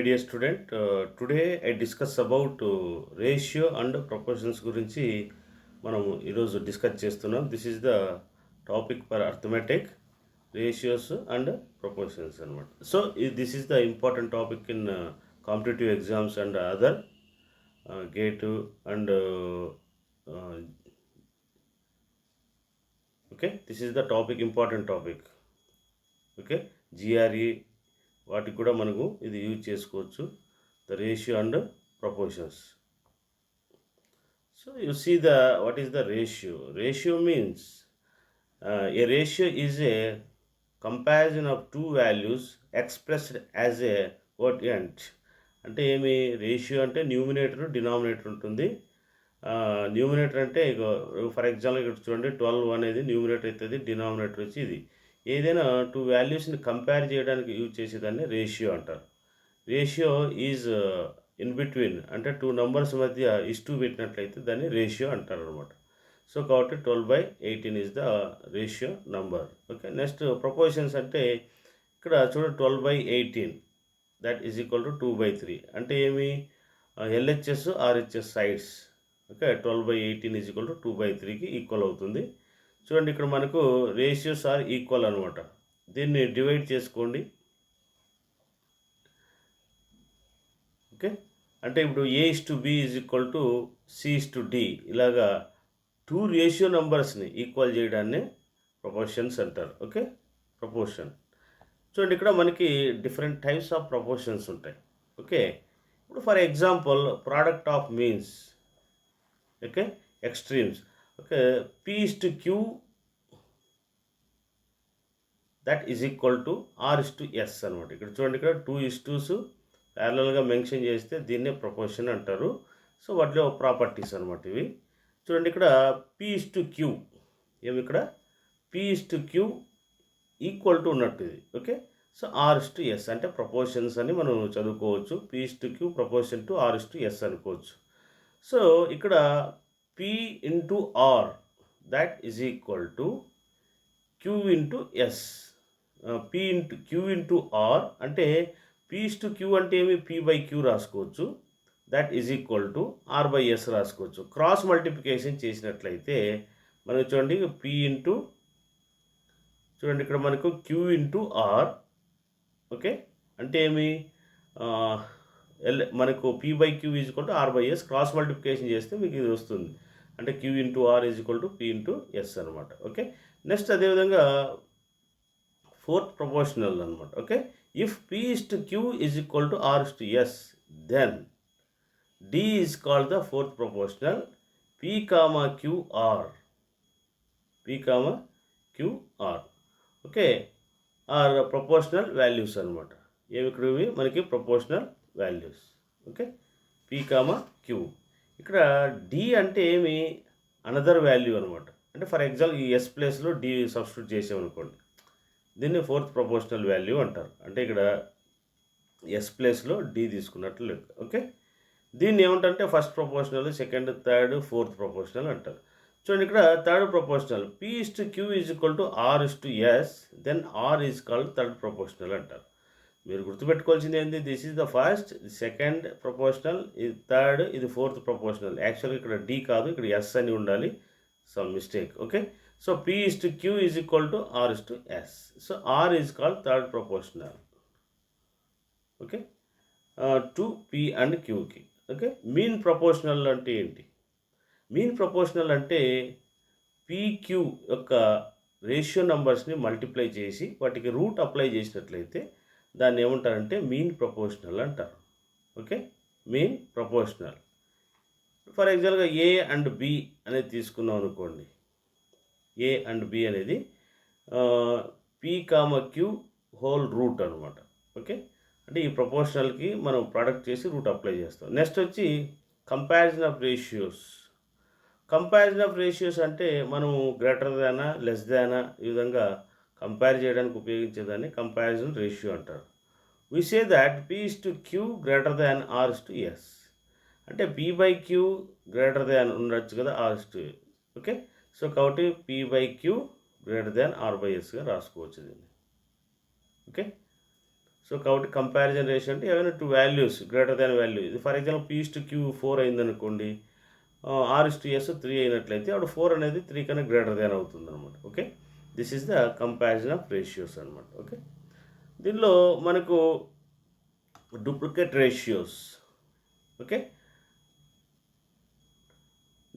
dear student. Today I discuss about ratio and proportions గురించి మనం ఈరోజు డిస్కస్ చేస్తున్నాం. This is the topic for arithmetic ratios and proportions అనమాట. So this is the important topic in competitive exams and other GATE and okay, this is the topic, important topic. Okay, GRE వాటికి కూడా మనకు ఇది use చేసుకోవచ్చు, the ratio and proportions. So you see the what is the ratio. Ratio means a ratio is a comparison of two values expressed as a coefficient. అంటే ఏమి ratio అంటే numerator denominator ఉంటుంది. Numerator అంటే for example ఇక్కడ చూడండి, 12 అనేది numerator అవుతుంది, denominator వచ్చి ఇది. ఏదైనా టూ వాల్యూస్ని కంపేర్ చేయడానికి యూజ్ చేసేదాన్ని రేషియో అంటారు. రేషియో ఈజ్ ఇన్ బిట్వీన్, అంటే టూ నంబర్స్ మధ్య ఇస్టు పెట్టినట్లయితే దాన్ని రేషియో అంటారు అనమాట. సో కాబట్టి 12/18 is the ratio number. Okay, next proportions అంటే ఇక్కడ చూడండి 12/18 దట్ ఈజ్ ఈక్వల్ టు 2/3. అంటే ఏమి LHS RHS sides. Okay, 12/18 is equal to 2/3కి ఈక్వల్ అవుతుంది. చూడండి ఇక్కడ మనకు రేషియోస్ ఆర్ ఈక్వల్ అనమాట. దీన్ని డివైడ్ చేసుకోండి. ఓకే, అంటే ఇప్పుడు A/B is equal to C/D, ఇలాగా టూ రేషియో నంబర్స్ని ఈక్వల్ చేయడాన్ని ప్రపోర్షన్స్ అంటారు. Okay, proportion. చూడండి ఇక్కడ మనకి డిఫరెంట్ టైప్స్ ఆఫ్ ప్రపోర్షన్స్ ఉంటాయి. ఓకే, ఇప్పుడు for example product of means, okay, extremes. Okay, P/Q that is equal to R/S అనమాట. ఇక్కడ చూడండి, ఇక్కడ 2:2 ప్యారలల్గా మెన్షన్ చేస్తే దీన్నే ప్రపోర్షన్ అంటారు. సో వాటిలో ప్రాపర్టీస్ అనమాట ఇవి. చూడండి ఇక్కడ P/Q ఏమి, ఇక్కడ P/Q ఈక్వల్ టు ఉన్నట్టు ఇది. ఓకే, సో R/S అంటే ప్రపోర్షన్స్ అని మనం చదువుకోవచ్చు. P/Q ప్రపోర్షన్ టు R/S అనుకోవచ్చు. సో ఇక్కడ P/R that is equal to Q/S. Q/R అంటే P/Q అంటే ఏమి, P/Q రాసుకోవచ్చు, that is equal to R/S రాసుకోవచ్చు. క్రాస్ మల్టిప్లికేషన్ చేసినట్లయితే మనకు చూడండి చూడండి ఇక్కడ మనకు Q/R. ఓకే, అంటే ఏమి మనకు P/Q is equal to R/S. Cross multiplication చేస్తే మీకు ఇది వస్తుంది, అంటే Q/R is equal to P/S అనమాట. ఓకే, నెక్స్ట్ అదేవిధంగా ఫోర్త్ ప్రపోర్షనల్ అనమాట. Okay, if P/Q is equal to R/S then D is called the fourth proportional. P/QR okay are proportional values అనమాట. ఏమి ఇక్కడ ఇవి మనకి ప్రపోర్షనల్ వాల్యూస్. Okay, P/Q. ఇక్కడ D అంటే ఏమి, అనదర్ వాల్యూ అనమాట. అంటే ఫర్ ఎగ్జాంపుల్ ఈ S ప్లేస్లో D సబ్స్టిట్యూట్ చేసామనుకోండి, దీన్ని ఫోర్త్ ప్రపోర్షనల్ వాల్యూ అంటారు. అంటే ఇక్కడ S ప్లేస్లో D తీసుకున్నట్లు లెక్క. ఓకే, దీన్ని ఏమంటారంటే first proportional, second, third, fourth proportional అంటారు. చూడండి ఇక్కడ third proportional P/Q is equal to R/S then R is called third proportional అంటారు. మీరు గుర్తుపెట్టుకోవాల్సింది ఏంటి, this is the first, second proportional, ఇది థర్డ్, ఇది ఫోర్త్ ప్రపోర్షనల్. యాక్చువల్గా ఇక్కడ D కాదు, ఇక్కడ S అని ఉండాలి, some mistake. Okay, so P/Q is equal to R/S. So R is called third proportional. Okay, to P and Qకి. ఓకే, మీన్ ప్రపోర్షనల్ అంటే ఏంటి? మీన్ ప్రపోర్షనల్ అంటే PQ యొక్క రేషియో నంబర్స్ని మల్టిప్లై చేసి వాటికి రూట్ అప్లై చేసినట్లయితే దాన్ని ఏమంటారంటే మీన్ ప్రపోర్షనల్ అంటారు. Okay, mean proportional. ఫర్ ఎగ్జాంపుల్గా A అండ్ B అనేది తీసుకున్నాం అనుకోండి. A అండ్ B అనేది P/Q హోల్ రూట్ అనమాట. ఓకే, అంటే ఈ ప్రపోర్షనల్కి మనం ప్రోడక్ట్ చేసి రూట్ అప్లై చేస్తాం. నెక్స్ట్ వచ్చి comparison of ratios. Comparison of ratios అంటే మనం గ్రేటర్ దానా లెస్ దానా ఈ విధంగా కంపేర్ చేయడానికి ఉపయోగించేదాన్ని కంపారిజన్ రేషియో అంటారు. We say that P/Q greater than R/S. అంటే P/Q గ్రేటర్ దాన్ ఉండొచ్చు కదా R/S. ఓకే, సో కాబట్టి P/Q గ్రేటర్ దాన్ R/Sగా రాసుకోవచ్చు దీన్ని. ఓకే, సో కాబట్టి కంపారిజన్ రేషియో అంటే ఏమైనా 2 వాల్యూస్ గ్రేటర్ దాన్ వాల్యూ. ఇది ఫర్ ఎగ్జాంపుల్ P/Q 4 అయిందనుకోండి, R/S 3 అయినట్లయితే అప్పుడు 4 అనేది 3 కన్నా గ్రేటర్ దాన్ అవుతుందన్నమాట. Okay, this is the comparison of ratios అనమాట. ఓకే, దీనిలో మనకు duplicate ratios. Okay,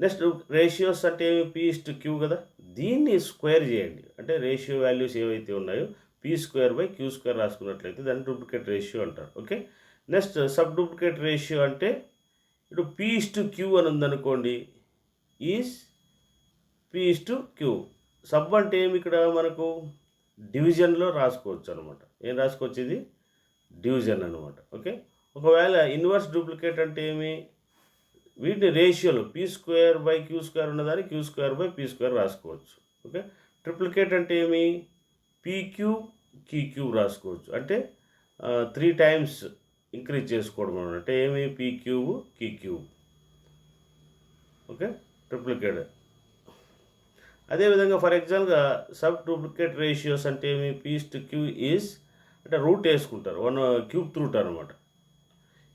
next ratios అంటే P/Q కదా, దీన్ని స్క్వేర్ చేయండి. అంటే రేషియో వాల్యూస్ ఏవైతే ఉన్నాయో P²/Q² రాసుకున్నట్లయితే దాన్ని డూప్లికేట్ రేషియో అంటారు. Okay, next sub duplicate ratio అంటే ఇప్పుడు P/Q అని ఉందనుకోండి, ఈజ్ P/Q. సబ్ అంటే ఏమి ఇక్కడ మనకు డివిజన్లో రాసుకోవచ్చు అనమాట. ఏం రాసుకోవచ్చు, ఇది డివిజన్ అనమాట. ఓకే, ఒకవేళ ఇన్వర్స్ డూప్లికేట్ అంటే ఏమి, వీటిని రేషియోలో P²/Q² ఉన్నదాన్ని Q²/P² రాసుకోవచ్చు. ఓకే, ట్రిప్లికేట్ అంటే ఏమి, PQ/QQ రాసుకోవచ్చు. అంటే 3 టైమ్స్ ఇంక్రీజ్ చేసుకోవడం అనమాట. అంటే ఏమి, PQ/QQ. Okay, triplicate. అదేవిధంగా ఫర్ ఎగ్జాంపుల్గా సబ్ డూప్లికేట్ రేషియోస్ అంటే ఏమి, P/Q ఈజ్ అంటే రూట్ వేసుకుంటారు, 1³ రూట్ అనమాట.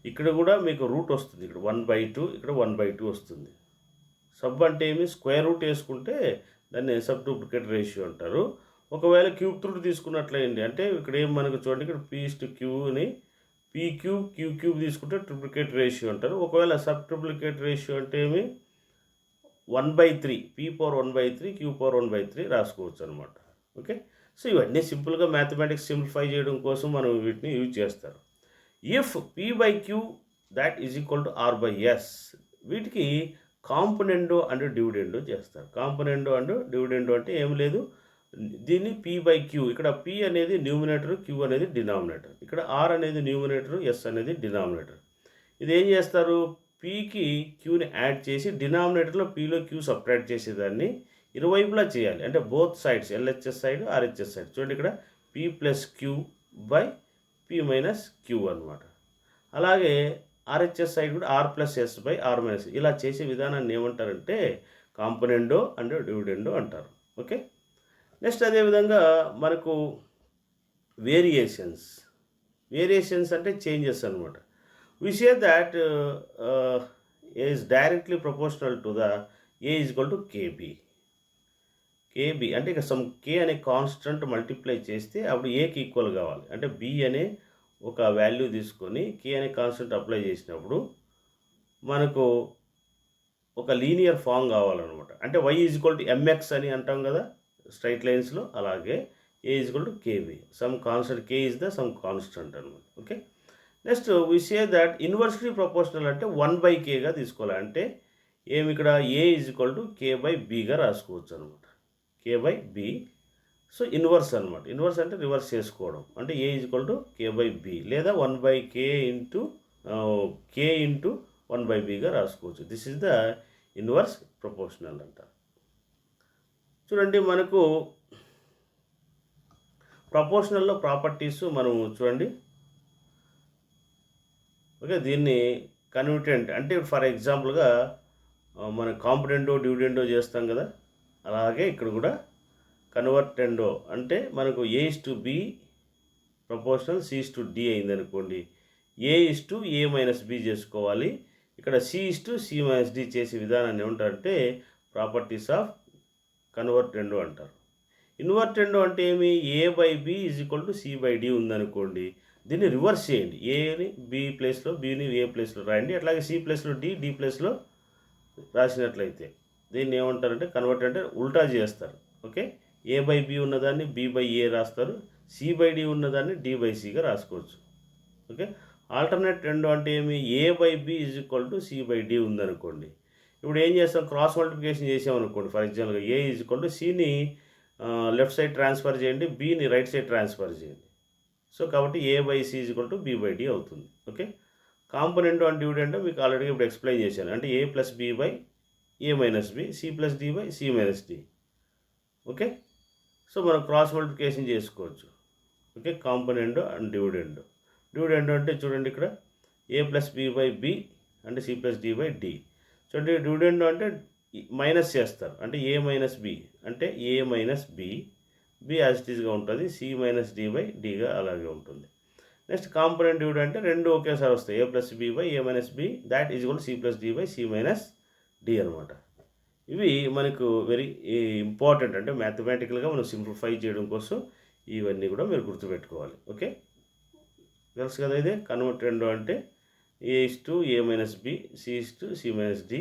ఇక్కడ కూడా మీకు రూట్ వస్తుంది, ఇక్కడ 1/2, ఇక్కడ 1/2 వస్తుంది. సబ్ అంటే ఏమి, స్క్వేర్ రూట్ వేసుకుంటే దాన్ని సబ్ డూప్లికేట్ రేషియో అంటారు. ఒకవేళ క్యూబ్ రూట్ తీసుకున్నట్లయింది అంటే ఇక్కడ ఏం మనకు చూడండి, ఇక్కడ P/Qని PQ/Q³ తీసుకుంటే ట్రిప్లికేట్ రేషియో అంటారు. ఒకవేళ సబ్ ట్రిప్లికేట్ రేషియో అంటే ఏమి, 1/3, P/1/3 Q/1/3 రాసుకోవచ్చు అనమాట. ఓకే, సో ఇవన్నీ సింపుల్గా మ్యాథమెటిక్స్ సింప్లిఫై చేయడం కోసం మనం వీటిని యూజ్ చేస్తారు. If P/Q that is equal to R/S, వీటికి కాంపొనెండో అండ్ డివిడెండో చేస్తారు. కాంపొనెండో అండ్ డివిడెండో అంటే ఏం లేదు, దీన్ని P/Q, ఇక్కడ P అనేది న్యూమినేటర్, Q అనేది డినామినేటర్. ఇక్కడ R అనేది న్యూమినేటర్, S అనేది డినామినేటర్. ఇది ఏం చేస్తారు, Pకి Qని యాడ్ చేసి డినామినేటర్లో Pలో Q సపరేట్ చేసేదాన్ని ఇరువైపులా చేయాలి. అంటే both sides, LHS side, RHS side. చూడండి ఇక్కడ P+Q/P-Q అనమాట. అలాగే RHS సైడ్ కూడా R+S/R-, ఇలా చేసే విధానాన్ని ఏమంటారంటే కాంపొనెండో అండ్ డివిడెండో అంటారు. ఓకే, నెక్స్ట్ అదేవిధంగా మనకు వేరియేషన్స్ అంటే చేంజెస్ అనమాట. We say that A is directly proportional to the A is equal to KB. అంటే ఇక సమ్ K అనే కాన్స్టెంట్ మల్టిప్లై చేస్తే అప్పుడు Aకి ఈక్వల్ కావాలి. అంటే B అనే ఒక వాల్యూ తీసుకొని K అనే కాన్స్టెంట్ అప్లై చేసినప్పుడు మనకు ఒక లీనియర్ ఫామ్ కావాలన్నమాట. అంటే Y is equal to MX అని అంటాం కదా స్ట్రైట్ లైన్స్లో, అలాగే A is equal to KB. Some constant K is the some constant అనమాట. Okay, next we say that inversely proportional అంటే 1/Kగా తీసుకోవాలి. అంటే ఏమి ఇక్కడ A ఈజ్ ఈక్వల్ టు K/Bగా రాసుకోవచ్చు అనమాట. K/B. సో ఇన్వర్స్ అనమాట. ఇన్వర్స్ అంటే రివర్స్ చేసుకోవడం. అంటే A is equal to K/B లేదా 1/K ఇంటూ K ఇంటూ 1/Bగా రాసుకోవచ్చు. This is the inverse proportional అంటారు. చూడండి, మనకు ప్రపోర్షనల్లో ప్రాపర్టీస్ మనం చూడండి. ఓకే, దీన్ని కన్వర్టెంట్ అంటే ఫర్ ఎగ్జాంపుల్గా మనం కాంపొనెండో డివిడెండో చేస్తాం కదా, అలాగే ఇక్కడ కూడా కన్వర్టెండో అంటే మనకు A/B ప్రపోర్షనల్ C/D అయిందనుకోండి, A/A-B చేసుకోవాలి. ఇక్కడ C/C-D చేసే విధానాన్ని ఏమంటారంటే ప్రాపర్టీస్ ఆఫ్ కన్వర్టెండో అంటారు. ఇన్వర్టెండో అంటే ఏమి, A/B is equal to C/D ఉందనుకోండి, దీన్ని రివర్స్ చేయండి. ఏని B ప్లేస్లో, Bని A ప్లేస్లో రాయండి. అట్లాగే C ప్లేస్లో D ప్లేస్లో రాసినట్లయితే దీన్ని ఏమంటారంటే కన్వర్ట్ అంటే ఉల్టా చేస్తారు. ఓకే, A/B ఉన్నదాన్ని B/A రాస్తారు, C/D ఉన్నదాన్ని D/Cగా రాసుకోవచ్చు. ఓకే, ఆల్టర్నేట్ రెండో అంటే ఏమి, A/B is equal to C/D ఉందనుకోండి, ఇప్పుడు ఏం చేస్తాం, క్రాస్ మల్టిప్లికేషన్ చేసామనుకోండి. ఫర్ ఎగ్జాంపుల్గా A ఈజ్ ఈక్వల్ టు Cని లెఫ్ట్ సైడ్ ట్రాన్స్ఫర్ చేయండి, Bని రైట్ సైడ్ ట్రాన్స్ఫర్ చేయండి. సో కాబట్టి A/C is equal to B/D అవుతుంది. ఓకే, కాంపొనెంట్ అండ్ డివిడెంట్ మీకు ఆల్రెడీ ఇప్పుడు ఎక్స్ప్లెయిన్ చేశాను. అంటే A+B/A-B, C+D/C-D. ఓకే, సో మనం క్రాస్ మల్టిప్లికేషన్ చేసుకోవచ్చు. ఓకే, కాంపొనెంట్ అండ్ డివిడెంట్ అంటే చూడండి ఇక్కడ A+B/B అంటే C+D/D. చూడండి, డివిడెంట్ అంటే మైనస్ చేస్తారు. అంటే A-B అంటే A-B, B యాజ్ ఇట్ ఈస్గా ఉంటుంది, C-D/Dగా అలాగే ఉంటుంది. నెక్స్ట్ కాంపోనెంట్ డివిడెండ్ అంటే రెండు ఒకేసారి వస్తాయి, A plus B by A minus B that is equal C plus D by C minus D అనమాట. ఇవి మనకు వెరీ ఇంపార్టెంట్, అంటే మ్యాథమెటికల్గా మనం సింప్లిఫై చేయడం కోసం ఇవన్నీ కూడా మీరు గుర్తుపెట్టుకోవాలి. ఓకే, తెలుసు కదా. ఇదే కన్వర్ట్ రెండో అంటే A is to A minus B, C is to C minus D.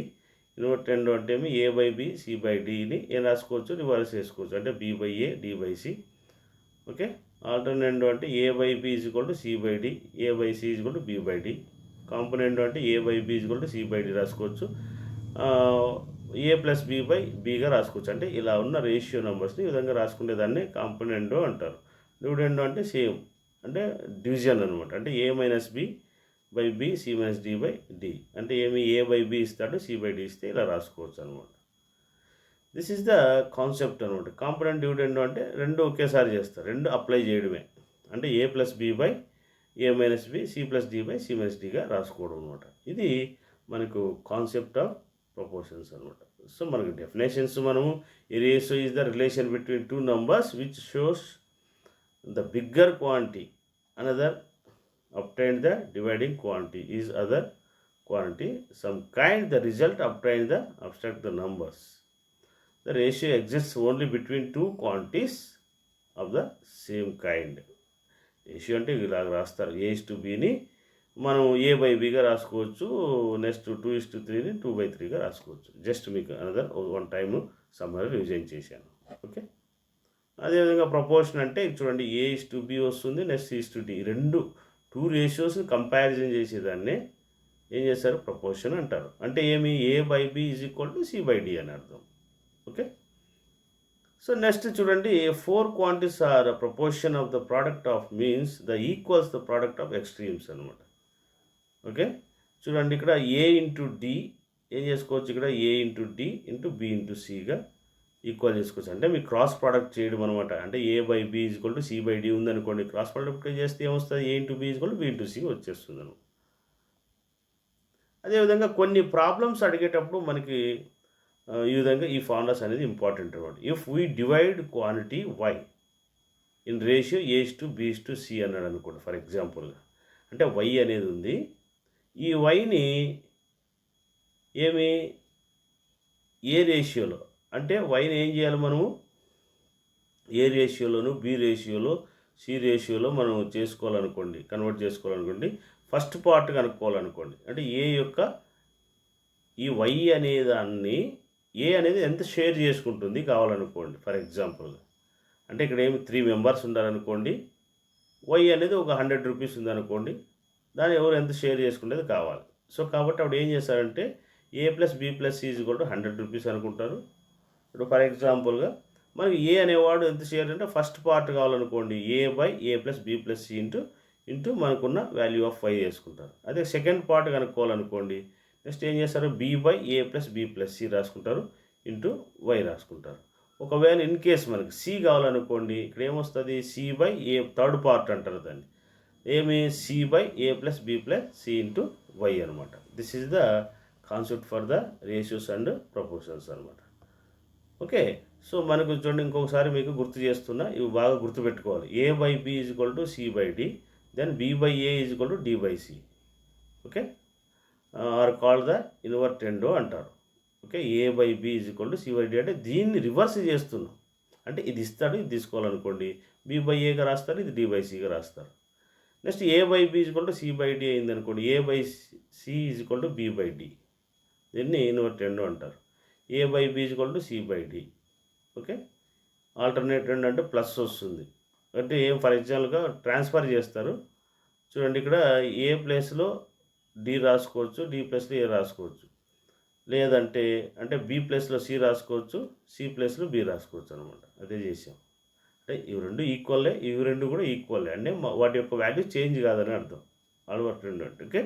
Invertendo అంటే ఏమి A by B C by డిని ఏం రాసుకోవచ్చు, రివర్స్ చేసుకోవచ్చు, అంటే B by A D by C. Okay, alternate అంటే A by B is equal to C by D, A by C is equal to B by D. Component అంటే A by B is equal to C by D రాసుకోవచ్చు, ఏ plus B by బిగా రాసుకోవచ్చు. అంటే ఇలా ఉన్న ratio నెంబర్స్ని ఈ విధంగా రాసుకునే దాన్ని కాంపోనెంట్ అంటారు. డివిడెండ్ అంటే సేమ్, అంటే డివిజన్ అనమాట. అంటే A minus B by B C minus D by D, అంటే ఏమి ఏ బై బి ఇస్తాడు సి బై డి ఇస్తే ఇలా రాసుకోవచ్చు అనమాట. దిస్ ఈజ్ ద కాన్సెప్ట్ అనమాట. కాంపోనెంట్ డివిడెండ్ అంటే రెండు ఒకేసారి చేస్తారు, రెండు అప్లై చేయడమే. అంటే A plus B by A minus B C plus D by C minus డిగా రాసుకోవడం అనమాట. ఇది మనకు కాన్సెప్ట్ ఆఫ్ ప్రపోర్షన్స్ అనమాట. సో మనకు డెఫినేషన్స్ మనము A ratio is the relation between two numbers which shows the bigger quantity another obtained the dividing quantity is other quantity some kind the result obtained the abstract the numbers. The ratio exists only between two quantities of the same kind. Ratio అంటే ఇలా రాస్తారు, ఏ is to బిని మనం ఏ by బిగా రాసుకోవచ్చు, next 2:3ని 2/3గా రాసుకోవచ్చు. Just మీకు another one time summary revision చేశాను. Okay, అదేవిధంగా ప్రపోర్షన్ అంటే చూడండి ఏ ఇస్ టు బి వస్తుంది, నెక్స్ట్ ఈస్ టు డి, రెండు టూ రేషియోస్ని కంపారిజన్ చేసేదాన్ని ఏం చేస్తారు, ప్రపోర్షన్ అంటారు. అంటే ఏమి A by B is equal to C by D అని అర్థం. ఓకే, సో నెక్స్ట్ చూడండి 4 quantities are proportion of the product of means the equals the product of extremes అనమాట. ఓకే, చూడండి ఇక్కడ ఏ ఇంటూ డి ఏం చేసుకోవచ్చు, ఇక్కడ A into D into B into సిగా ఈక్వల్ చేసుకోవచ్చు. అంటే మీకు క్రాస్ ప్రోడక్ట్ చేయడం అనమాట. అంటే A by B is equal to C by D ఉందనుకోండి, క్రాస్ ప్రోడక్ట్ చేస్తే ఏమొస్తుంది, A into B is equal to B into C వచ్చేస్తుంది అనమాట. అదేవిధంగా కొన్ని ప్రాబ్లమ్స్ అడిగేటప్పుడు మనకి ఈ విధంగా ఈ ఫార్ములాస్ అనేది ఇంపార్టెంట్ అనమాట. If we divide quantity Y in ratio A is to B is to C అన్నాడు అనుకోండి ఫర్ ఎగ్జాంపుల్గా. అంటే వై అనేది ఉంది, ఈ వైని ఏమి ఏ రేషియోలో, అంటే వైని ఏం చేయాలి మనము ఏ రేషియోలోను బి రేషియోలో సి రేషియోలో మనం చేసుకోవాలనుకోండి, కన్వర్ట్ చేసుకోవాలనుకోండి, ఫస్ట్ పార్ట్ కనుక్కోవాలనుకోండి. అంటే ఏ యొక్క ఈ వై అనే దాన్ని ఏ అనేది ఎంత షేర్ చేసుకుంటుంది కావాలనుకోండి ఫర్ ఎగ్జాంపుల్గా. అంటే ఇక్కడ ఏమి 3 మెంబర్స్ ఉండాలనుకోండి, వై అనేది ఒక 100 రూపీస్ ఉందనుకోండి, దాన్ని ఎవరు ఎంత షేర్ చేసుకునేది కావాలి. సో కాబట్టి అప్పుడు ఏం చేస్తారంటే A plus B plus C is equal to 100 rupees అనుకుంటారు. ఇప్పుడు ఫర్ ఎగ్జాంపుల్గా మనకి ఏ అనేవాడు ఎంత షేర్ అంటే ఫస్ట్ పార్ట్ కావాలనుకోండి, A by A plus B plus C into మనకున్న వాల్యూ ఆఫ్ వై వేసుకుంటారు. అదే సెకండ్ పార్ట్ కనుక్కోవాలనుకోండి, నెక్స్ట్ ఏం చేస్తారు, B by A plus B plus C రాసుకుంటారు ఇంటూ వై రాసుకుంటారు. ఒకవేళ ఇన్ కేస్ మనకి సి కావాలనుకోండి, ఇక్కడ ఏమొస్తుంది, C by A third part అంటారు దాన్ని, ఏమి C by A plus B plus C into Y అనమాట. This is the concept for the ratios and proportions అనమాట. ఓకే, సో మనకు చూడండి ఇంకొకసారి మీకు గుర్తు చేస్తున్నా, ఇవి బాగా గుర్తుపెట్టుకోవాలి. A by B is equal to C by D, then B by A is equal to D by C. Okay, are called the invertendo అంటారు. Okay, A by B is equal to C by D అంటే దీన్ని reverse చేస్తున్నాం. అంటే ఇది ఇస్తాడు, ఇది తీసుకోవాలనుకోండి, B by ఏగా రాస్తారు, ఇది డి బై సిగా రాస్తారు. Next A by B is equal to C by D అయింది అనుకోండి, A by C is equal to B by D, దీన్ని ఇన్వర్టెండో అంటారు. A by B is equal to C by D. Okay, alternendo అంటే plus వస్తుంది. అంటే ఏం for ఎగ్జాంపుల్గా transfer చేస్తారు చూడండి, ఇక్కడ ఏ ప్లేస్లో డి రాసుకోవచ్చు, డి ప్లస్లో ఏ రాసుకోవచ్చు, లేదంటే అంటే బి ప్లస్లో సి రాసుకోవచ్చు, సి ప్లస్లో బి రాసుకోవచ్చు అనమాట. అదే చేసాం. అంటే ఇవి రెండు ఈక్వల్లే, ఇవి రెండు కూడా ఈక్వల్లే, అంటే వాటి యొక్క వాల్యూ చేంజ్ కాదని అర్థం. ఆల్వర్ట్ రెండు అంటే. ఓకే,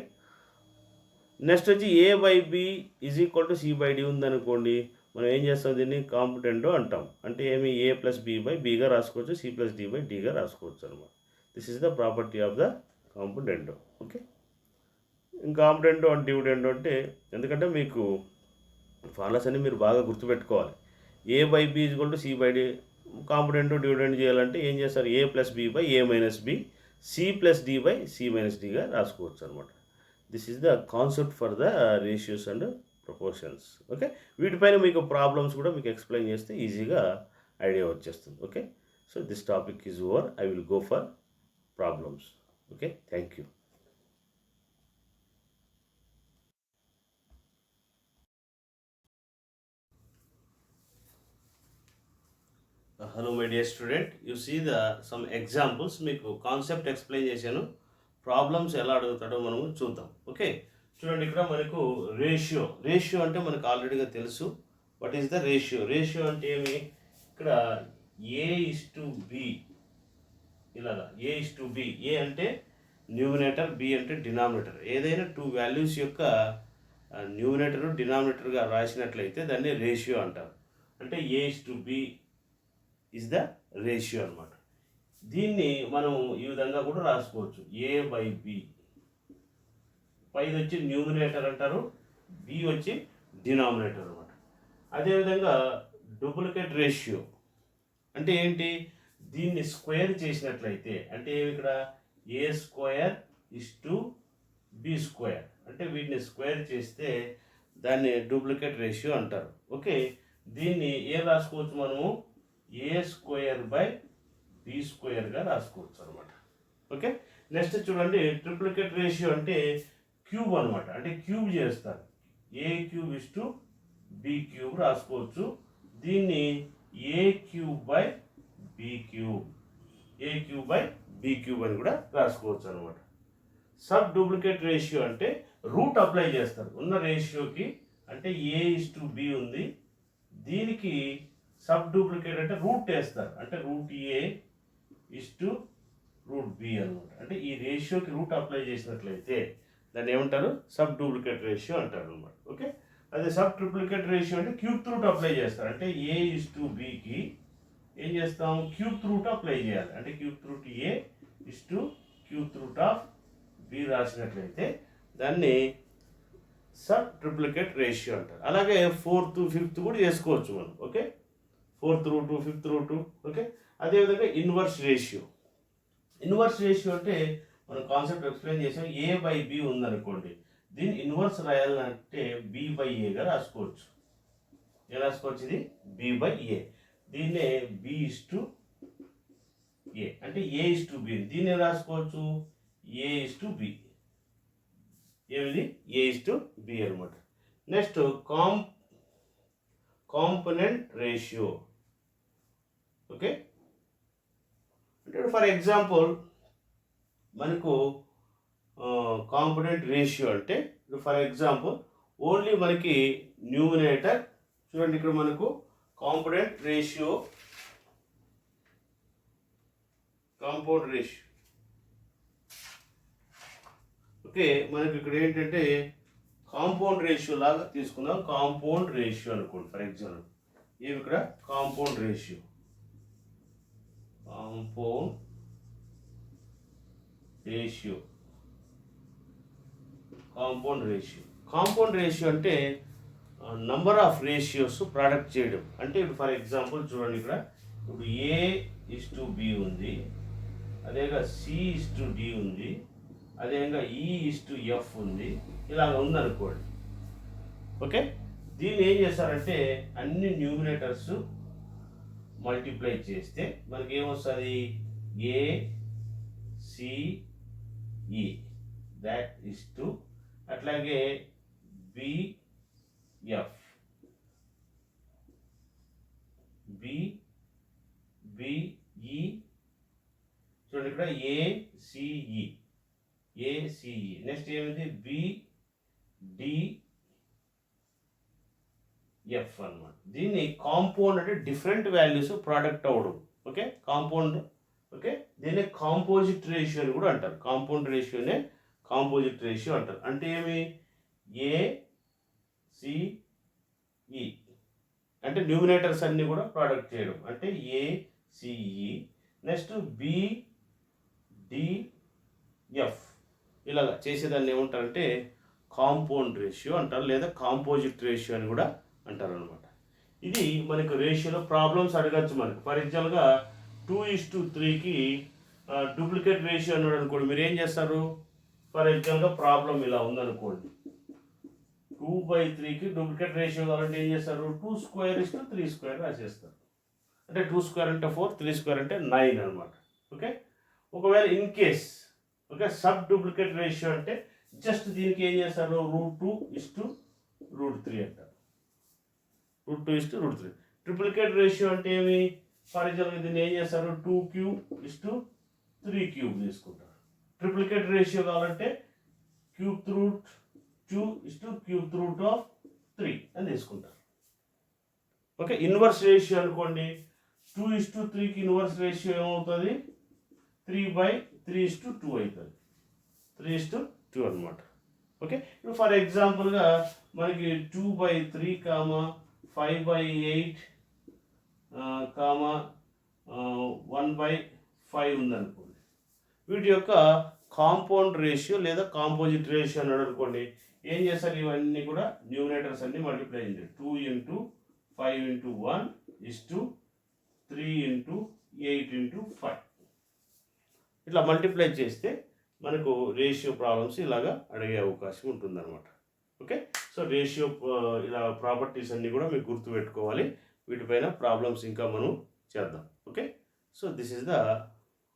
నెక్స్ట్ వచ్చి A by B is equal to C by D ఉందనుకోండి, మనం ఏం చేస్తాం, దీన్ని కాంపిటెంటో అంటాం. అంటే ఏమి ఏ ప్లస్ బి బై బిగా రాసుకోవచ్చు, సి ప్లస్ డి బై డిగా రాసుకోవచ్చు అనమాట. This is the property of the componendo. Okay, componendo and dividendo అంటే ఎందుకంటే మీకు ఫార్ములాస్ అన్ని మీరు బాగా గుర్తుపెట్టుకోవాలి. A by B is equal to C by D, componendo dividend చేయాలంటే ఏం చేస్తారు, A plus B by A minus B C plus D by C minus డిగా రాసుకోవచ్చు అనమాట. This is the concept for the ratios and proportions. Okay, వీటిపైన మీకు problems కూడా మీకు ఎక్స్ప్లెయిన్ చేస్తే ఈజీగా ఐడియా వచ్చేస్తుంది. Okay, so this topic is over. I will go for problems. Okay, thank you. Hello my dear student, you see the some examples. మీకు concept explain చేశాను, problems ఎలా అడుగుతాడో మనము చూద్దాం. ఓకే, చూడండి, ఇక్కడ మనకు రేషియో అంటే మనకు ఆల్రెడీగా తెలుసు. వాట్ ఈస్ ద రేషియో అంటే ఏమి? ఇక్కడ A:B, ఇలాగా A:B. ఏ అంటే న్యూమినేటర్, బి అంటే డినామినేటర్. ఏదైనా టూ వాల్యూస్ యొక్క న్యూమినేటర్ డినామినేటర్గా రాసినట్లయితే దాన్ని రేషియో అంటారు. అంటే A:B ఇస్ ద రేషియో అనమాట. దీన్ని మనం ఈ విధంగా కూడా రాసుకోవచ్చు, A/B. పైది వచ్చి న్యూమినేటర్ అంటారు, బి వచ్చి డినామినేటర్ అనమాట. అదేవిధంగా డూప్లికేట్ రేషియో అంటే ఏంటి? దీన్ని స్క్వేర్ చేసినట్లయితే అంటే ఇక్కడ A²:B², అంటే వీటిని స్క్వేర్ చేస్తే దాన్ని డూప్లికేట్ రేషియో అంటారు. ఓకే, దీన్ని ఏం రాసుకోవచ్చు మనము? A²/B²గా రాసుకోవచ్చు అనమాట. ఓకే, నెక్స్ట్ చూడండి, ట్రిప్లికేట్ రేషియో అంటే క్యూబ్ అనమాట. అంటే క్యూబ్ చేస్తారు, A³:B³ రాసుకోవచ్చు. దీన్ని A³/B³ అని కూడా రాసుకోవచ్చు అనమాట. సబ్ డూప్లికేట్ రేషియో అంటే రూట్ అప్లై చేస్తారు ఉన్న రేషియోకి. అంటే A:B ఉంది, దీనికి సబ్ డూప్లికేట్ అంటే రూట్ వేస్తారు. అంటే √A:√B అనమాట. అంటే ఈ రేషియోకి రూట్ అప్లై చేసినట్లయితే దాన్ని ఏమంటారు? సబ్ డూప్లికేట్ రేషియో అంటారు అనమాట. ఓకే, అదే సబ్ ట్రిప్లికేట్ రేషియో అంటే క్యూబ్ రూట్ అప్లై చేస్తారు. అంటే A:Bకి ఏం చేస్తాం? క్యూబ్ రూట్ అప్లై చేయాలి. అంటే A:√B రాసినట్లయితే దాన్ని సబ్ ట్రిప్లికేట్ రేషియో అంటారు. అలాగే 4th 5th కూడా చేసుకోవచ్చు మనం. Okay, 4th root, 5th root. Okay, అదేవిధంగా ఇన్వర్స్ రేషియో అంటే మనం కాన్సెప్ట్ ఎక్స్ప్లెయిన్ చేసాం. A/B ఉందనుకోండి, దీన్ని ఇన్వర్స్ రాయాలంటే B/Aగా రాసుకోవచ్చు. ఎలా రాసుకోవచ్చు? ఇది B/A. దీన్నే B:A అంటే A:B. దీన్ని రాసుకోవచ్చు A:B. ఏమిది? A:B అనమాట. Next component ratio. ఓకే, అంటే ఫర్ ఎగ్జాంపుల్ మనకు కాంపోనెంట్ రేషియో అంటే ఫర్ ఎగ్జాంపుల్ ఓన్లీ మనకి న్యూమినేటర్. చూడండి, ఇక్కడ మనకు component ratio, compound ratio. Okay, మనకి ఇక్కడ ఏంటంటే కాంపౌండ్ రేషియో లాగా తీసుకుందాం. కాంపౌండ్ రేషియో అనుకోండి ఫర్ ఎగ్జాంపుల్. ఏమి ఇక్కడ? Compound ratio. కాంపౌండ్ రేషియో అంటే నంబర్ ఆఫ్ రేషియోస్ ప్రోడక్ట్ చేయడం. అంటే ఇప్పుడు ఫర్ ఎగ్జాంపుల్ చూడండి, ఇక్కడ ఇప్పుడు A:B ఉంది, అదేగా C:D ఉంది, అదేవిధంగా E:F ఉంది, ఇలాగ ఉందనుకోండి. ఓకే, దీన్ని ఏం చేస్తారంటే అన్ని న్యూమినేటర్స్ మల్టిప్లై చేస్తే మనకి ఏమొస్తుంది? ACE, that is 2. అట్లాగే BF, BE, చూడండి ఇక్కడ ACE. నెక్స్ట్ ఏమిటి? BDF అన్నమాట. దీన్ని కాంపౌండ్ అంటే డిఫరెంట్ వాల్యూస్ ప్రోడక్ట్ అవ్వడం. Okay, compound. ఓకే, దీన్ని కాంపోజిట్ రేషియో అని కూడా అంటారు. కాంపౌండ్ రేషియోనే కాంపోజిట్ రేషియో అంటారు. అంటే ఏమి? ACE అంటే న్యూమినేటర్స్ అన్నీ కూడా ప్రోడక్ట్ చేయడం. అంటే ACE. నెక్స్ట్ BDF ఇలాగ చేసేదాన్ని ఏమంటారంటే కాంపౌండ్ రేషియో అంటారు, లేదా కాంపోజిట్ రేషియో అని కూడా అంటారు అనమాట. ఇది మనకు రేషియోలో ప్రాబ్లమ్స్ అడగచ్చు మనకు. ఫర్ ఎగ్జాంపుల్గా 2:3కి డూప్లికేట్ రేషియో అన్నాడు అనుకోండి, మీరు ఏం చేస్తారు? ఫర్ ఎగ్జాంపుల్గా ప్రాబ్లం ఇలా ఉందనుకోండి, 2/3కి డూప్లికేట్ రేషియో కావాలంటే ఏం చేస్తారు? 2² రాసేస్తారు. అంటే 2² అంటే 4, 3² అంటే 9 అనమాట. ఓకే, ఒకవేళ in case okay sub duplicate ratio అంటే జస్ట్ దీనికి ఏం చేస్తారు? √2:√3 అంటారు. √2:√3. ట్రిప్లికేట్ రేషియో అంటే ఏమి? ఫర్ ఎగ్జాంపుల్ దీన్ని ఏం చేస్తారు? 2³ తీసుకుంటారు. ట్రిప్లికేట్ రేషియో కావాలంటే √2:3 అని తీసుకుంటారు. ఓకే, ఇన్వర్స్ రేషియో అనుకోండి, 2:3కి ఇన్వర్స్ రేషియో ఏమవుతుంది? 3/3:2 అవుతుంది. 3:2 అనమాట. ఓకే, ఇప్పుడు ఫర్ ఎగ్జాంపుల్గా మనకి 2/3, 5/8, 1/5 ఉందనుకోండి. వీటి యొక్క కాంపౌండ్ రేషియో లేదా కాంపోజిట్ రేషియో అన్నాడు అనుకోండి, ఏం చేస్తారు? ఇవన్నీ కూడా న్యూమినేటర్స్ అన్ని మల్టిప్లై చేయండి. 2 × 5 × 1 3 × 8 × 5 ఇట్లా మల్టిప్లై చేస్తే మనకు రేషియో ప్రాబ్లమ్స్ ఇలాగా అడిగే అవకాశం ఉంటుందన్నమాట. ఓకే, సో రేషియో ఇలా ప్రాపర్టీస్ అన్నీ కూడా మీకు గుర్తుపెట్టుకోవాలి. వీటిపైన ప్రాబ్లమ్స్ ఇంకా మనం చేద్దాం. Okay, so this is the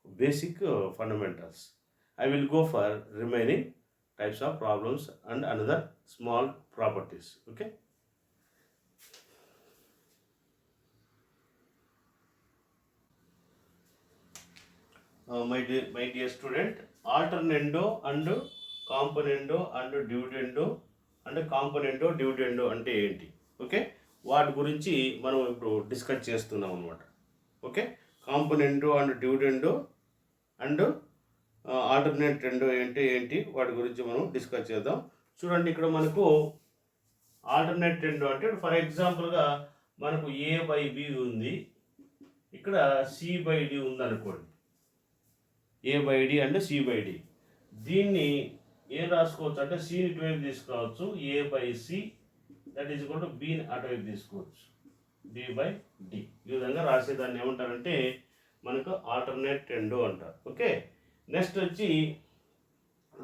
basic fundamentals. I will go for remaining types of problems and another small properties. Okay. My dear student, alternando and componendo and dividendo and componendo dividendo అంటే ఏంటి? Okay, వాటి గురించి మనం ఇప్పుడు discuss చేస్తున్నాం అన్నమాట. Okay, componendo and dividendo and alternendo ఏంటి వాటి గురించి మనం డిస్కస్ చేద్దాం. చూడండి, ఇక్కడ మనకు ఆల్టర్నేట్ రెండో అంటే ఫర్ ఎగ్జాంపుల్గా మనకు A/B ఉంది, ఇక్కడ C/D ఉందనుకోండి. A/D and C/D. దీన్ని ఏం రాసుకోవచ్చు అంటే సిని ఇటువైపు తీసుకురావచ్చు, A/C that is equal to బిని అటువైపు తీసుకోవచ్చు, B/D. ఈ విధంగా రాసేదాన్ని ఏమంటారంటే మనకు ఆల్టర్నేట్ రెండో అంటారు. ఓకే, నెక్స్ట్ వచ్చి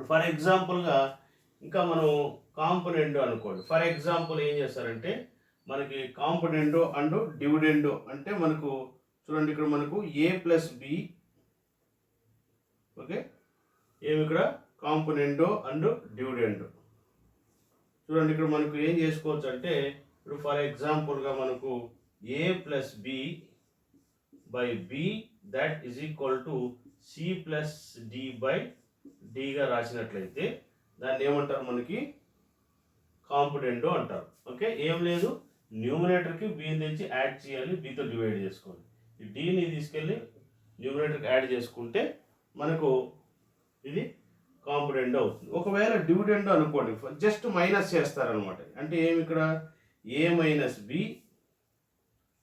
ఫర్ ఎగ్జాంపుల్గా ఇంకా మనం కాంపోనెండో అనుకోండి. ఫర్ ఎగ్జాంపుల్ ఏం చేస్తారంటే మనకి కాంపోనెండో అండ్ డివిడెండో అంటే మనకు చూడండి, ఇక్కడ మనకు A+B. ఓకే, ఏమి ఇక్కడ కాంపోనెండో అండ్ డివిడెండో. చూడండి, ఇక్కడ మనకు ఏం చేసుకోవచ్చు అంటే ఇప్పుడు ఫర్ ఎగ్జాంపుల్గా మనకు A+B/B that is equal to C+D/Dగా రాసినట్లయితే దాన్ని ఏమంటారు? మనకి కాంపోనెండో అంటారు. ఓకే, ఏం లేదు, న్యూమినేటర్కి బిని తెచ్చి యాడ్ చేయాలి, బితో డివైడ్ చేసుకోవాలి. ఈ డీని తీసుకెళ్ళి న్యూమినేటర్కి యాడ్ చేసుకుంటే మనకు ఇది కాంపోనెండో అవుతుంది. ఒకవేళ డివిడెండో అనుకోండి, జస్ట్ మైనస్ చేస్తారనమాట. అంటే ఏమి ఇక్కడ A-B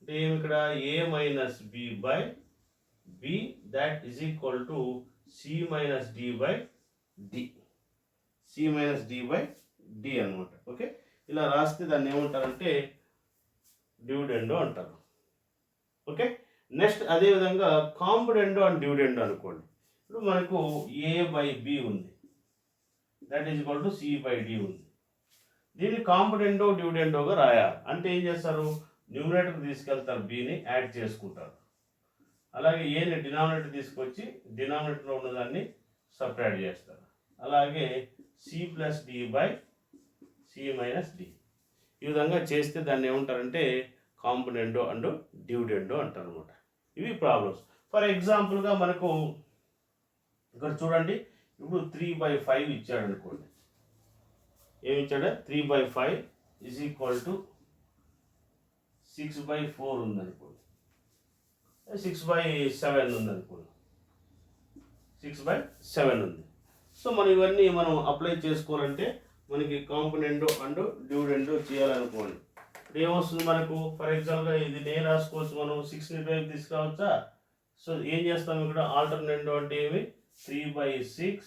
అంటే ఏమి ఇక్కడ A-B/B that is equal to C-D/D. C-D/D అనమాట. ఓకే, ఇలా రాస్తే దాన్ని ఏమంటారంటే డివిడెండో అంటారు. ఓకే, నెక్స్ట్ అదేవిధంగా కాంపోనెండో అండ్ డివిడెండో అనుకోండి. ఇప్పుడు మనకు A/B ఉంది, that is equal to C/D ఉంది. దీన్ని కాంపోనెండో డివిడెండోగా రాయాలి. అంటే ఏం చేస్తారు? న్యూమినేటర్కి తీసుకెళ్తారు, బిని యాడ్ చేసుకుంటారు. అలాగే ఏని డినామినేటర్ తీసుకొచ్చి డినామినేటర్లో ఉన్నదాన్ని సపరేట్ చేస్తారు. అలాగే C+D/C-D. ఈ విధంగా చేస్తే దాన్ని ఏమంటారంటే కాంపోనెండో అండ్ డివిడెండో అంటారు అనమాట. ఇవి ప్రాబ్లమ్స్. ఫర్ ఎగ్జాంపుల్గా మనకు ఇక్కడ చూడండి, ఇప్పుడు 3/5 ఇచ్చాడు అనుకోండి. ఏమి ఇచ్చాడు? 3/5 ఈజ్ ఈక్వల్ టు 6/4 ఉందనుకోండి, 6/7 ఉందనుకోండి, 6/7 ఉంది. సో మనం ఇవన్నీ మనం అప్లై చేసుకోవాలంటే మనకి కాంపోనెండో అండ్ డివిడెండో చేయాలనుకోండి. ఇప్పుడు ఏమొస్తుంది మనకు? ఫర్ ఎగ్జాంపుల్గా ఇది నేను రాసుకోవచ్చు, మనం 6ని వైపు తీసుకురావచ్చా? సో ఏం చేస్తాం ఇక్కడ? ఆల్టర్నేటివ్ అంటే ఏమి? 3/6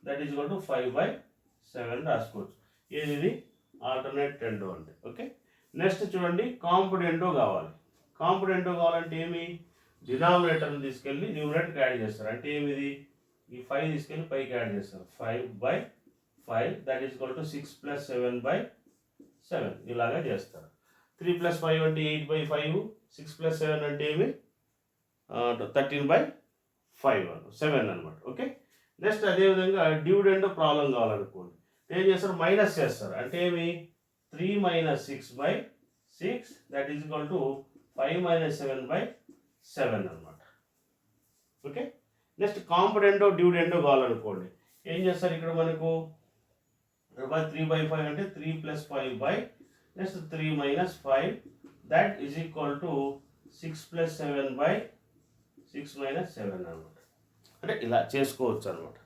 దట్ ఈజ్ ఈక్వల్ టు 5/7 రాసుకోవచ్చు. ఇది ఆల్టర్నేట్ రెండో అంటే. ఓకే, నెక్స్ట్ చూడండి, కాంపోనెండో కావాలి. కాంపోనెండో కావాలంటే ఏమి? డినామినేటర్ని తీసుకెళ్ళి న్యూమరేటర్కి యాడ్ చేస్తారు. అంటే ఏమిది, ఈ 5 తీసుకెళ్ళి పైకి యాడ్ చేస్తారు. 5/5 దట్ ఈస్ ఈక్వల్ టు 6 + 7/7 ఇలాగా చేస్తారు. 3 + 5 అంటే 8/5, 6 + 7 అంటే ఏమి 13/5 7 అనమాట. ఓకే, నెక్స్ట్ అదేవిధంగా డివిడెండ్ ప్రాబ్లం కావాలనుకోండి, ఏం చేస్తారు, మైనస్ చేస్తారు. అంటే ఏమి 3 - 6/6 దట్ ఈస్ ఈక్వల్ టు 5 - 7/7 అనమాట. ఓకే, నెక్స్ట్ కాంపొనెంటో డివిడెండో కావాలనుకోండి, ఏం చేస్తారు, ఇక్కడ మనకు 3/5 అంటే 3 + 5 next 3 - 5 that is equal to 6 + 7/6 - 7 అనమాట. అంటే ఇలా చేసుకోవచ్చు అనమాట.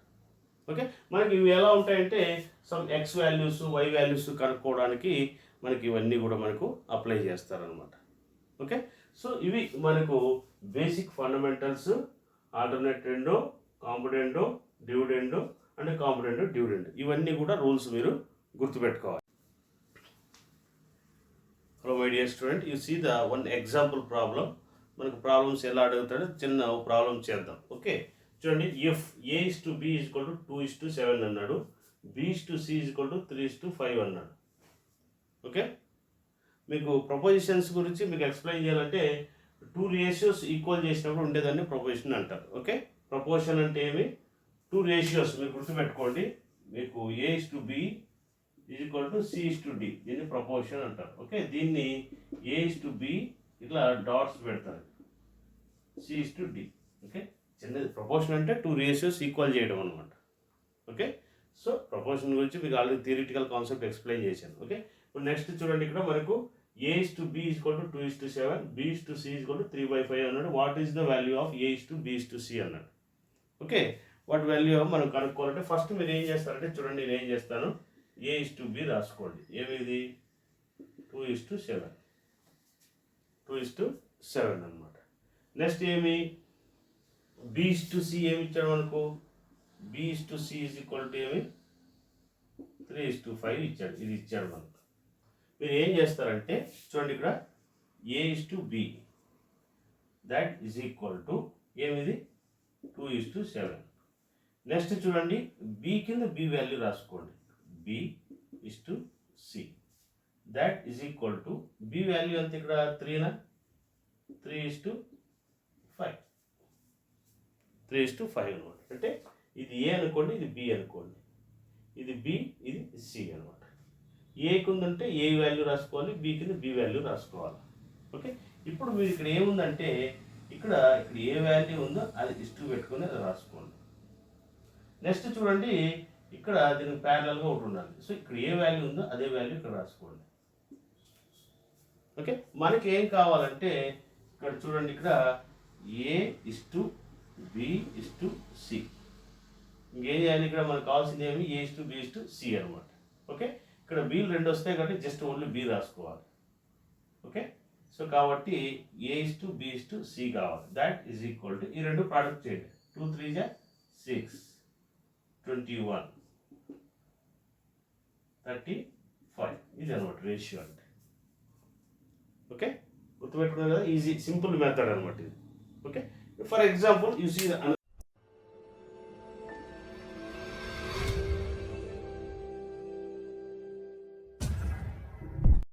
ఓకే, మనకి ఇవి ఎలా ఉంటాయంటే some x values y values కనుక్కోవడానికి మనకి ఇవన్నీ కూడా మనకు అప్లై చేస్తారనమాట. ఓకే, సో ఇవి మనకు బేసిక్ ఫండమెంటల్స్ ఆల్టర్నేట్ రెండో, కాంపొనెంటో, డివిడెండో అండ్ కాంపొనెంటో డివిడెండ్, ఇవన్నీ కూడా రూల్స్ మీరు గుర్తుపెట్టుకోవాలి. Hello my dear student, you see the one example problem. మనకు ప్రాబ్లమ్స్ ఎలా అడుగుతాడో చిన్న ప్రాబ్లం చేద్దాం. ఓకే, చూడండి, ఇఫ్ A/B = 2:7 అన్నాడు, B/C = 3:5 అన్నాడు. ఓకే, మీకు ప్రపోజిషన్స్ గురించి మీకు ఎక్స్ప్లెయిన్ చేయాలంటే 2 రేషియోస్ ఈక్వల్ చేసినప్పుడు ఉండేదాన్ని ప్రపోజిషన్ అంటారు. ఓకే, ప్రపోజిషన్ అంటే ఏమి, 2 రేషియోస్ మీరు గుర్తుపెట్టుకోండి. మీకు A/B = C/D, దీన్ని ప్రపోజిషన్ అంటారు. ఓకే, దీన్ని A/B ఇట్లా డాట్స్ పెడతారు, C/D. ఓకే, చిన్నది ప్రపోర్షన్ అంటే 2 రేషియోస్ ఈక్వల్ చేయడం అనమాట. ఓకే, సో ప్రపోర్షన్ గురించి మీకు ఆల్రెడీ థియరిటికల్ కాన్సెప్ట్ ఎక్స్ప్లెయిన్ చేశాను. ఓకే, ఇప్పుడు నెక్స్ట్ చూడండి, ఇక్కడ మనకు A/B = 2:7, B/C = 3/5 అన్నాడు. What is the value of A/B/C అన్నాడు. ఓకే, వాట్ వాల్యూ మనం కనుక్కోవాలంటే ఫస్ట్ మీరు ఏం చేస్తారంటే, చూడండి నేను ఏం చేస్తాను, A/B రాసుకోండి. ఏమిది 2:7, 2:7 అనమాట. నెక్స్ట్ ఏమి B/C ఏమి ఇచ్చాడు మనకు, B/C = ఏమి 3:5 ఇచ్చాడు. ఇది ఇచ్చాడు మనకు. మీరు ఏం చేస్తారంటే చూడండి, ఇక్కడ A/B that is equal to ఏమిది 2:7. నెక్స్ట్ చూడండి, B కింద B వాల్యూ రాసుకోండి, B/C that is equal to B value అంత ఇక్కడ 3 3:5 అనమాట. అంటే ఇది A అనుకోండి, ఇది B అనుకోండి, ఇది B, ఇది C అనమాట. ఏ కిందంటే ఏ వాల్యూ రాసుకోవాలి, B కింద B వాల్యూ రాసుకోవాలి. ఓకే, ఇప్పుడు మీరు ఇక్కడ ఏముందంటే ఇక్కడ ఏ వాల్యూ ఉందో అది ఇష్టు పెట్టుకొని అది రాసుకోండి. నెక్స్ట్ చూడండి, ఇక్కడ దీనికి ప్యారలల్గా ఒకటి ఉండాలి. సో ఇక్కడ ఏ వాల్యూ ఉందో అదే వాల్యూ ఇక్కడ రాసుకోండి. ఓకే, మనకి ఏం కావాలంటే ఇక్కడ చూడండి, ఇక్కడ A/B/C. ఇంకేం చేయాలి, ఇక్కడ మనకు కావాల్సింది ఏమి A/B/C అనమాట. ఓకే, ఇక్కడ B'లు 2 వస్తాయి కాబట్టి జస్ట్ ఓన్లీ B రాసుకోవాలి. ఓకే, సో కాబట్టి A/B/C కావాలి. దట్ ఈజ్ ఈక్వల్ టు ఈ రెండు ప్రోడక్ట్ చేయండి. 2 3 6, 21, 35 ఇది అనమాట రేషియో అంటే. ఓకే, గుర్తుపెట్టుకున్నారు కదా, ఈజీ సింపుల్ మెథడ్ అనమాట ఇది. Okay, for example you see